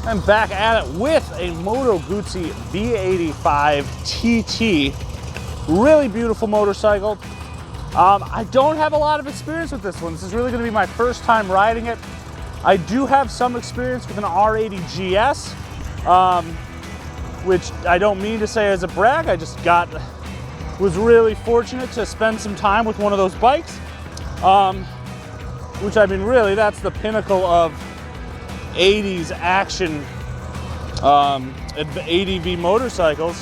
I'm back at it with a Moto Guzzi V85 TT. Really beautiful motorcycle. I don't have a lot of experience with this one. This is really going to be my first time riding it. I do have some experience with an R80 GS, which I don't mean to say as a brag. I just was really fortunate to spend some time with one of those bikes, which I mean, really, that's the pinnacle of 80s action ADV motorcycles.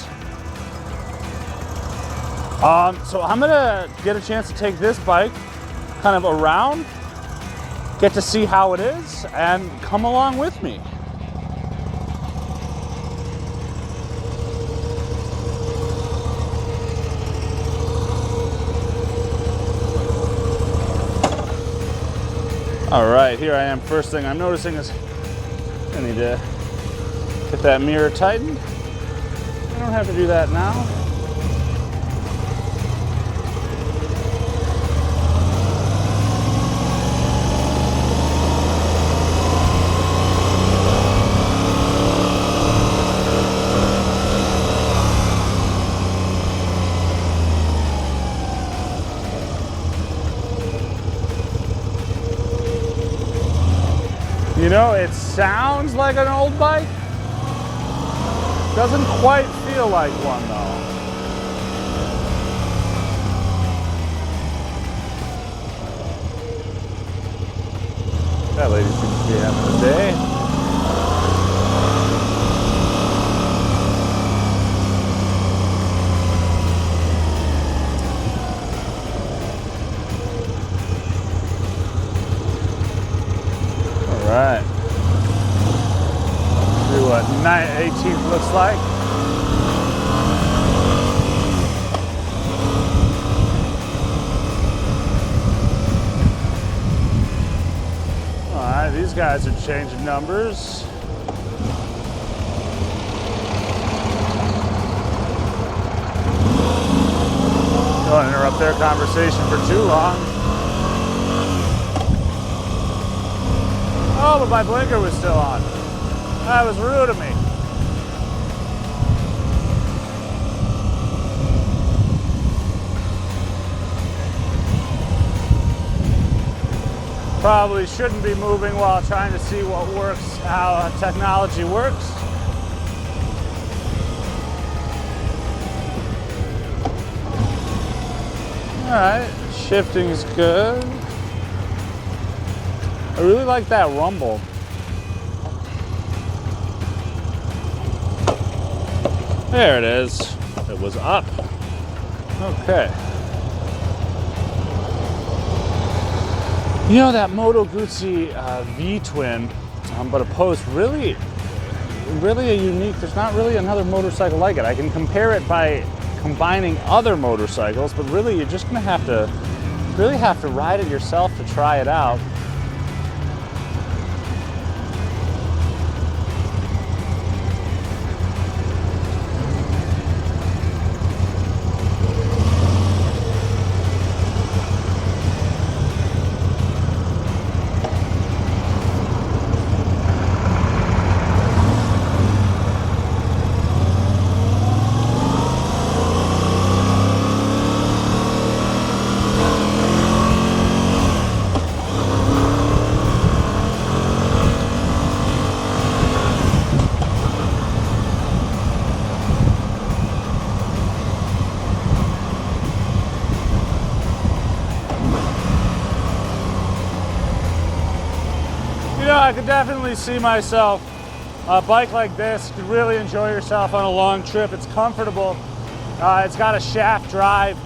So I'm gonna get a chance to take this bike kind of around, get to see how it is, and come along with me. All right, here I am. First thing I'm noticing is I need to get that mirror tightened. I don't have to do that now. You know, it sounds like an old bike. Doesn't quite feel like one though. That lady seems to be having a day. Right. See what 18th looks like. All right, these guys are changing numbers. Don't interrupt their conversation for too long. Oh, but my blinker was still on. That was rude of me. Probably shouldn't be moving while trying to see what works, how technology works. All right, shifting's good. I really like that rumble. There it is. It was up. Okay. You know, that Moto Guzzi V-twin, but opposed, really a unique, there's not really another motorcycle like it. I can compare it by combining other motorcycles, but really you're just gonna have to ride it yourself to try it out. I could definitely see myself, a bike like this, you could really enjoy yourself on a long trip. It's comfortable. It's got a shaft drive,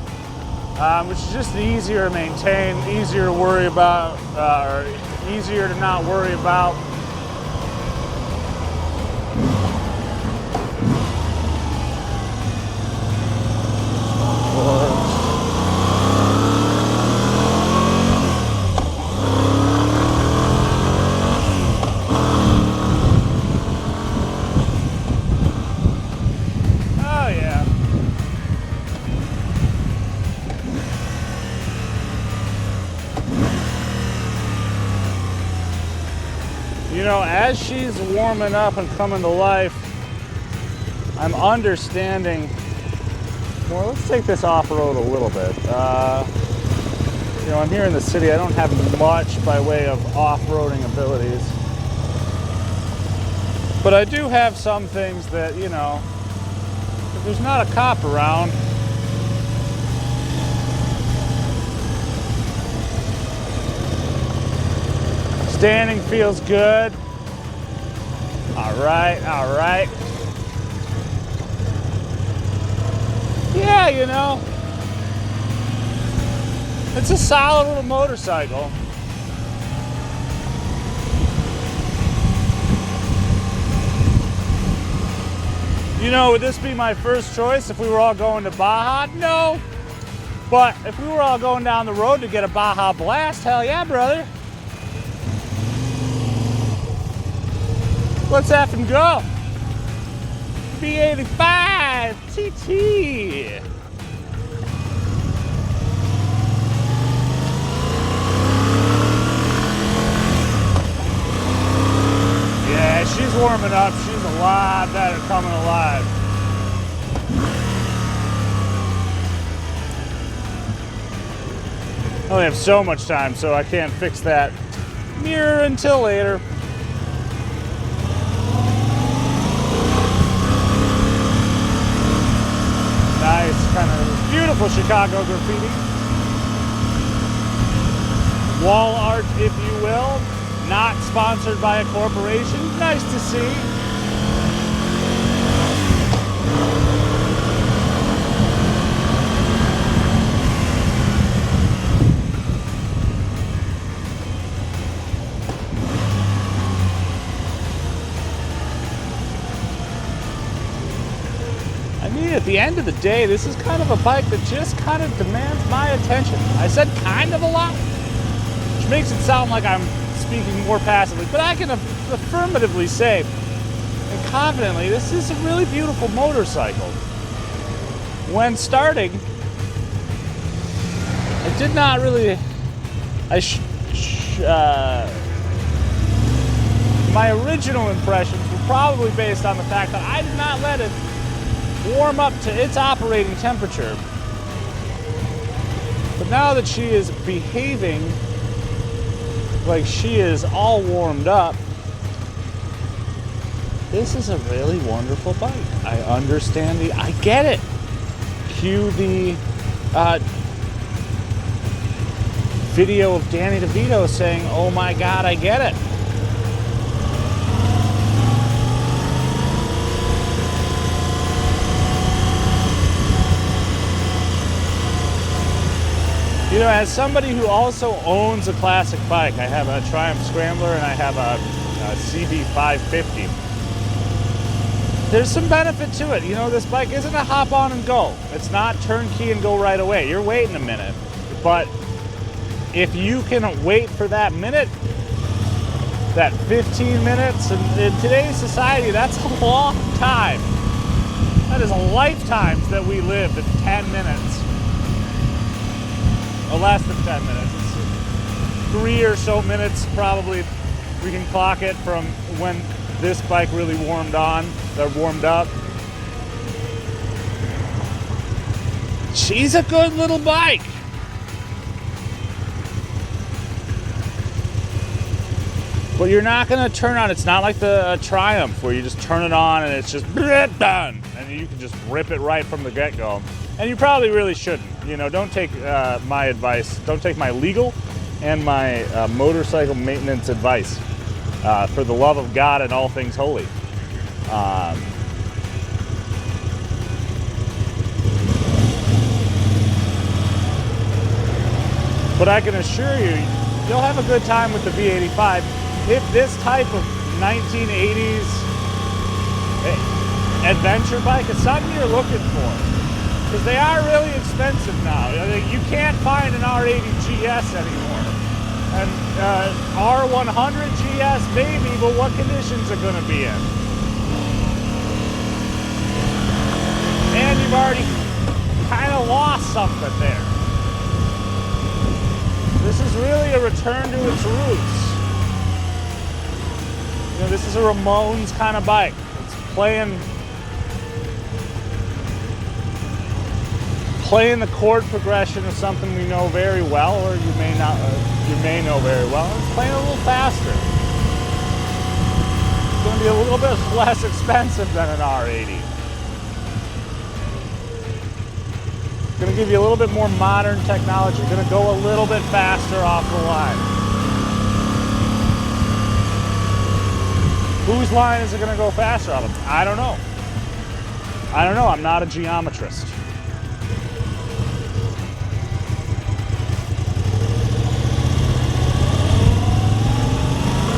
which is just easier to maintain, easier to worry about, or easier to not worry about. is warming up and coming to life. I'm understanding. Well, let's take this off-road a little bit. You know, I'm here in the city. I don't have much by way of off-roading abilities. But I do have some things that, you know, if there's not a cop around, standing feels good. All right, all right. Yeah, you know, it's a solid little motorcycle. You know, would this be my first choice if we were all going to Baja? No. But if we were all going down the road to get a Baja Blast, hell yeah, brother. Let's effing go. V85 TT. Yeah, she's warming up. She's a lot better coming alive. I only have so much time, so I can't fix that mirror until later. Nice, kind of beautiful Chicago graffiti. Wall art, if you will. Not sponsored by a corporation. Nice to see. At the end of the day, this is kind of a bike that just kind of demands my attention. I said kind of a lot, which makes it sound like I'm speaking more passively, but I can affirmatively say and confidently, this is a really beautiful motorcycle. When starting, I did not really, my original impressions were probably based on the fact that I did not let it warm up to its operating temperature. But now that she is behaving like she is all warmed up, this is a really wonderful bike. I understand I get it. Cue the video of Danny DeVito saying, "Oh my God, I get it." You know, as somebody who also owns a classic bike, I have a Triumph Scrambler and I have a CB 550. There's some benefit to it. You know, this bike isn't a hop on and go. It's not turnkey and go right away. You're waiting a minute. But if you can wait for that minute, that 15 minutes, and in today's society, that's a long time. That is lifetimes that we lived in 10 minutes. Or less than 10 minutes. It's 3 or so minutes probably. We can clock it from when this bike really warmed up. She's a good little bike. But you're not going to turn on. It's not like the Triumph where you just turn it on and it's just done. And you can just rip it right from the get-go. And you probably really shouldn't. You know, don't take my advice. Don't take my legal and my motorcycle maintenance advice. For the love of God and all things holy. But I can assure you, you'll have a good time with the V85 if this type of 1980s adventure bike is something you're looking for. Because they are really expensive now. You can't find an R80 GS anymore. And R100 GS maybe, but what conditions are going to be in? And you've already kind of lost something there. This is really a return to its roots. You know, this is a Ramones kind of bike. It's playing the chord progression of something we know very well, or you may not, you may know very well. It's playing a little faster. It's going to be a little bit less expensive than an R80. It's going to give you a little bit more modern technology. It's going to go a little bit faster off the line. Whose line is it going to go faster on them? I don't know. I don't know. I'm not a geometrist.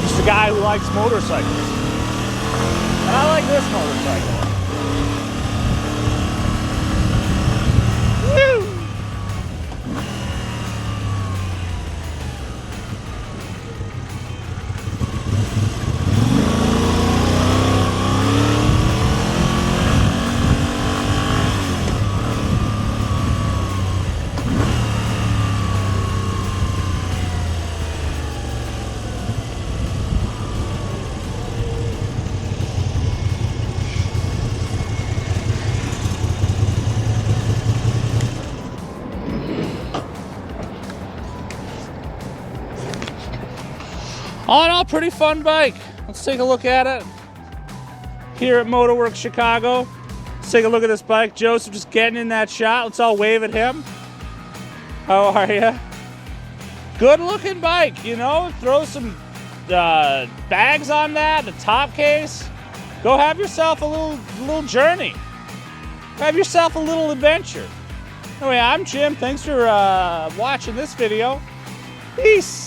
Just a guy who likes motorcycles. And I like this motorcycle. Woo! All in all, pretty fun bike. Let's take a look at it here at Motoworks Chicago. Let's take a look at this bike. Joseph just getting in that shot. Let's all wave at him. How are you? Good looking bike, you know. Throw some bags on that, the top case. Go have yourself a little journey. Have yourself a little adventure. Anyway, I'm Jim. Thanks for watching this video. Peace.